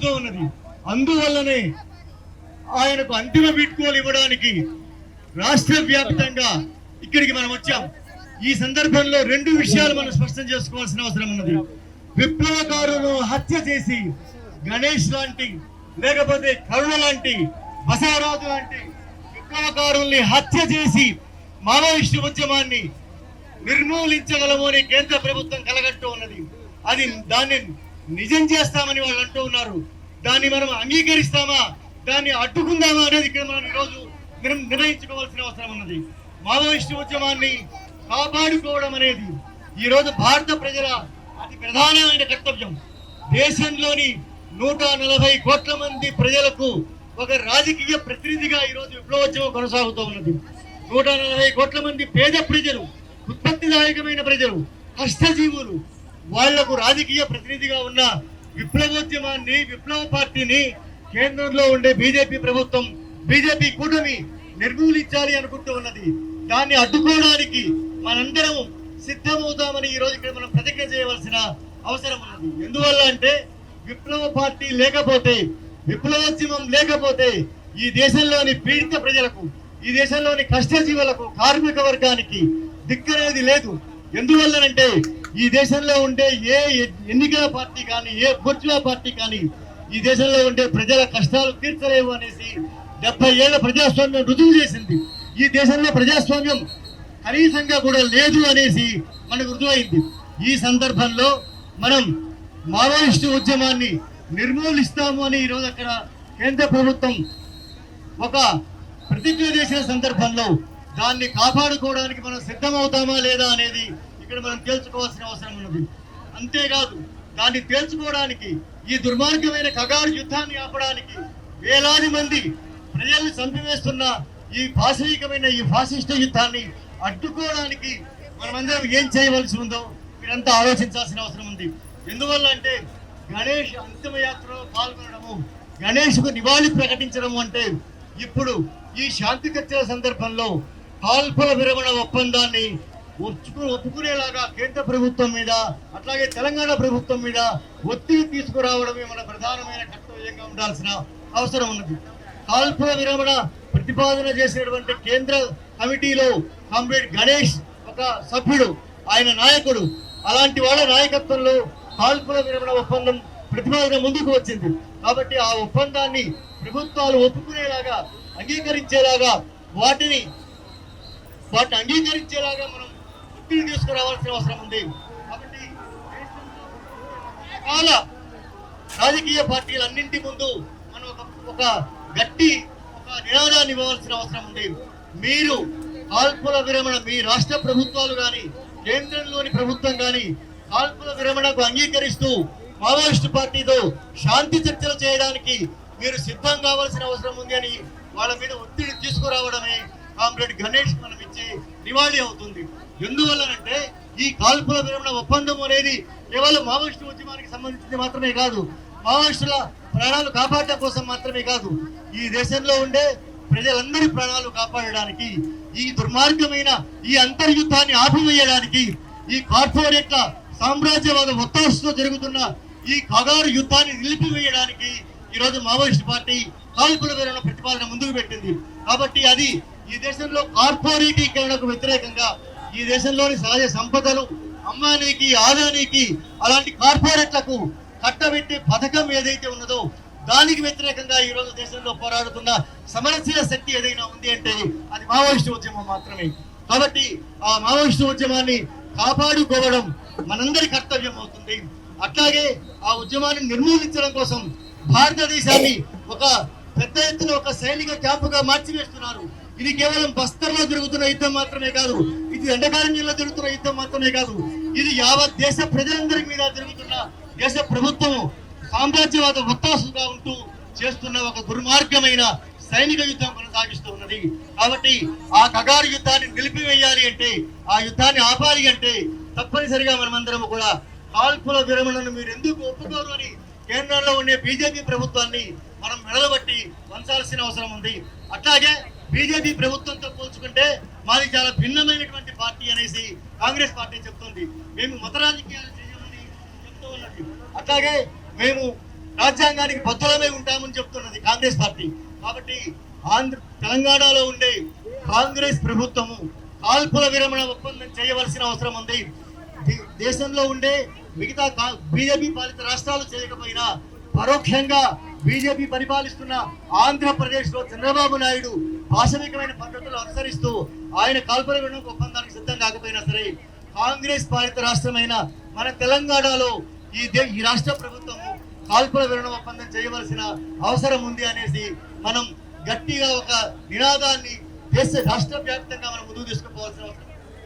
జరుగుతూ ఉన్నది. అందువల్లనే ఆయనకు అంతిమ వీడ్కోలు ఇవ్వడానికి రాష్ట్ర వ్యాప్తంగా ఇక్కడికి మనం వచ్చాం. ఈ సందర్భంలో రెండు విషయాలు మనం స్పష్టం చేసుకోవాల్సిన అవసరం ఉన్నది. విప్లవకారులను హత్య చేసి గణేష్ లాంటి, లేకపోతే కరుణ లాంటి, బసవరాజు లాంటి విప్లవకారుల్ని హత్య చేసి మావోయిస్టు ఉద్యమాన్ని నిర్మూలించగలము అని కేంద్ర ప్రభుత్వం కలగట్టు ఉన్నది. దాన్ని నిజం చేస్తామని వాళ్ళు అంటూ ఉన్నారు. దాన్ని మనం అంగీకరిస్తామా, దాన్ని అడ్డుకుందామా అనేది ఇక్కడ మనం ఈరోజు నిర్ణయించుకోవాల్సిన అవసరం ఉన్నది. మావోయిస్టు ఉద్యమాన్ని కాపాడుకోవడం అనేది ఈరోజు భారత ప్రజల అతి ప్రధానమైన కర్తవ్యం. దేశంలోని 140 కోట్ల మంది ప్రజలకు ఒక రాజకీయ ప్రతినిధిగా ఈరోజు విప్లవోద్యమం కొనసాగుతూ ఉన్నది. 140 కోట్ల మంది పేద ప్రజలు, ఉత్పత్తిదాయకమైన ప్రజలు, కష్టజీవులు, వాళ్లకు రాజకీయ ప్రతినిధిగా ఉన్న విప్లవోద్యమాన్ని, విప్లవ పార్టీని కేంద్రంలో ఉండే బీజేపీ ప్రభుత్వం, బీజేపీ కూటమి నిర్మూలించాలి అనుకుంటూ ఉన్నది. దాన్ని అడ్డుకోవడానికి మనందరం సిద్ధమవుతామని ఈ రోజు ఇక్కడ మనం ప్రతిజ్ఞ చేయవలసిన అవసరం ఉన్నది. ఎందువల్ల అంటే విప్లవ పార్టీ లేకపోతే, విప్లవోద్యమం లేకపోతే ఈ దేశంలోని పీడిత ప్రజలకు, ఈ దేశంలోని కష్టజీవులకు, కార్మిక వర్గానికి దిక్కనేది లేదు. ఎందువల్లనంటే ఈ దేశంలో ఉండే ఏ ఎన్నికల పార్టీ కానీ, ఏ బూర్జువా పార్టీ కానీ ఈ దేశంలో ఉండే ప్రజల కష్టాలు తీర్చలేవు అనేసి 70 ఏళ్ల ప్రజాస్వామ్యం రుజువు చేసింది. ఈ దేశంలో ప్రజాస్వామ్యం కనీసంగా కూడా లేదు అనేసి మనకు రుజువైంది. ఈ సందర్భంలో మనం మావోయిస్టు ఉద్యమాన్ని నిర్మూలిస్తాము అని ఈరోజు అక్కడ కేంద్ర ప్రభుత్వం ఒక ప్రతిజ్ఞ చేసిన సందర్భంలో దాన్ని కాపాడుకోవడానికి మనం సిద్ధమవుతామా లేదా అనేది ఇక్కడ మనం తేల్చుకోవాల్సిన అవసరం ఉన్నది. అంతేకాదు, దాన్ని తేల్చుకోవడానికి, ఈ దుర్మార్గమైన కగారు యుద్ధాన్ని ఆపడానికి, వేలాది మంది ప్రజల్ని చంపివేస్తున్న ఈ పాశవికమైన ఈ ఫాసిస్టు యుద్ధాన్ని అడ్డుకోవడానికి మనమందరం ఏం చేయవలసి ఉందో మీరంతా ఆలోచించాల్సిన అవసరం ఉంది. ఎందువల్ల అంటే గణేష్ అంతిమయాత్రలో పాల్గొనడము, గణేష్కు నివాళి ప్రకటించడము అంటే ఇప్పుడు ఈ శాంతి చర్చల సందర్భంలో కాల్పుల విరమణ ఒప్పందాన్ని ఒప్పుకునేలాగా కేంద్ర ప్రభుత్వం మీద, అట్లాగే తెలంగాణ ప్రభుత్వం మీద ఒత్తిడి తీసుకురావడమే మన ప్రధానమైన కర్తవ్యంగా ఉండాల్సిన అవసరం ఉన్నది. కాల్పుల విరమణ ప్రతిపాదన చేసినటువంటి కేంద్ర కమిటీలో కామ్రేడ్ గణేష్ ఒక సభ్యుడు, ఆయన నాయకుడు. అలాంటి వాళ్ళ నాయకత్వంలో కాల్పుల విరమణ ఒప్పందం ప్రతిపాదన ముందుకు వచ్చింది. కాబట్టి ఆ ఒప్పందాన్ని ప్రభుత్వాలు ఒప్పుకునేలాగా, అంగీకరించేలాగా, వాటిని అంగీకరించేలాగా మనం ఒత్తిడి తీసుకురావాల్సిన అవసరం ఉంది. కాబట్టి చాలా రాజకీయ పార్టీలన్నింటి ముందు మనం ఒక గట్టి నినాదాన్ని ఇవ్వవలసిన అవసరం ఉంది. మీరు కాల్పుల విరమణ, మీ రాష్ట్ర ప్రభుత్వాలు కానీ, కేంద్రంలోని ప్రభుత్వం కానీ కాల్పుల విరమణకు అంగీకరిస్తూ మావోయిస్టు పార్టీతో శాంతి చర్చలు చేయడానికి మీరు సిద్ధం కావాల్సిన అవసరం ఉంది అని వాళ్ళ మీద ఒత్తిడి తీసుకురావడమే కామ్రేడ్ గణేష్ మనం ఇచ్చే నివాళి అవుతుంది. ఎందువల్లనంటే ఈ కాల్పుల విరమణ ఒప్పందం అనేది కేవలం మావోయిస్టు ఉద్యమానికి సంబంధించింది మాత్రమే కాదు, మావోయిస్టుల ప్రాణాలు కాపాడటం కోసం మాత్రమే కాదు, ఈ దేశంలో ఉండే ప్రజలందరి ప్రాణాలు కాపాడడానికి, ఈ దుర్మార్గమైన ఈ అంతర్యుద్ధాన్ని ఆపివేయడానికి, ఈ కార్పొరేట్ల సామ్రాజ్యవాద ఒత్తాసుతో జరుగుతున్న ఈ కగారు యుద్ధాన్ని నిలిపివేయడానికి ఈరోజు మావోయిస్టు పార్టీ కాల్పుల విరమణ ప్రతిపాదన ముందుకు పెట్టింది. కాబట్టి అది ఈ దేశంలో కార్పొరేటీకరణకు వ్యతిరేకంగా, ఈ దేశంలోని సహజ సంపదలు అమ్మానికి, ఆదానికి, అలాంటి కార్పొరేట్లకు కట్టబెట్టే పథకం ఏదైతే ఉన్నదో దానికి వ్యతిరేకంగా ఈ రోజు దేశంలో పోరాడుతున్న సమరశీల శక్తి ఏదైనా ఉంది అంటే అది మావోయిస్టు ఉద్యమం మాత్రమే. కాబట్టి ఆ మావోయిస్టు ఉద్యమాన్ని కాపాడుకోవడం మనందరి కర్తవ్యం అవుతుంది. అట్లాగే ఆ ఉద్యమాన్ని నిర్మూలించడం కోసం భారతదేశాన్ని ఒక పెద్ద ఎత్తున ఒక సైనిక క్యాంపుగా మార్చివేస్తున్నారు. ఇది కేవలం బస్తర్లో జరుగుతున్న యుద్ధం మాత్రమే కాదు, ఇది దండకారణ్యంలో జరుగుతున్న యుద్ధం మాత్రమే కాదు, ఇది యావత్ దేశ ప్రజలందరి మీద జరుగుతున్న, దేశ ప్రభుత్వం సామ్రాజ్యవాద ఒత్తాసుగా ఉంటూ చేస్తున్న ఒక దుర్మార్గమైన సైనిక యుద్ధం కొనసాగిస్తూ ఉన్నది. కాబట్టి ఆ కగారు యుద్ధాన్ని నిలిపివేయాలి అంటే, ఆ యుద్ధాన్ని ఆపాలి అంటే తప్పనిసరిగా మనమందరం కూడా కాల్పుల విరమణను మీరు ఎందుకు ఒప్పుకోరు అని కేంద్రంలో ఉండే బీజేపీ ప్రభుత్వాన్ని మనం మెడలబట్టి వంచాల్సిన అవసరం ఉంది. అట్లాగే బీజేపీ ప్రభుత్వంతో పోల్చుకుంటే మాది చాలా భిన్నమైనటువంటి పార్టీ అనేసి కాంగ్రెస్ పార్టీ చెప్తుంది. మేము మత రాజకీయాలు చేయమని చెప్తూ ఉన్నది. అట్లాగే మేము రాజ్యాంగానికి బద్దులమై ఉంటామని చెప్తున్నది కాంగ్రెస్ పార్టీ. కాబట్టి తెలంగాణలో ఉండే కాంగ్రెస్ ప్రభుత్వము కాల్పుల విరమణ ఒప్పందం చేయవలసిన అవసరం ఉంది. దేశంలో ఉండే మిగతా బీజేపీ పాలిత రాష్ట్రాలు చేయకపోయినా పరోక్షంగా బీజేపీ పరిపాలిస్తున్న ఆంధ్రప్రదేశ్ లో చంద్రబాబు నాయుడు పాశవికమైన పద్ధతులు అనుసరిస్తూ ఆయన కాల్పుల విరమణ ఒప్పందానికి సిద్ధం కాకపోయినా సరే కాంగ్రెస్ పాలిత రాష్ట్రమైన మన తెలంగాణలో ఈ రాష్ట్ర ప్రభుత్వము కాల్పుల విరమణ ఒప్పందం చేయవలసిన అవసరం ఉంది అనేసి మనం గట్టిగా ఒక నినాదాన్ని రాష్ట్ర వ్యాప్తంగా మనం ముందుకు తీసుకుపోవాల్సిన అవసరం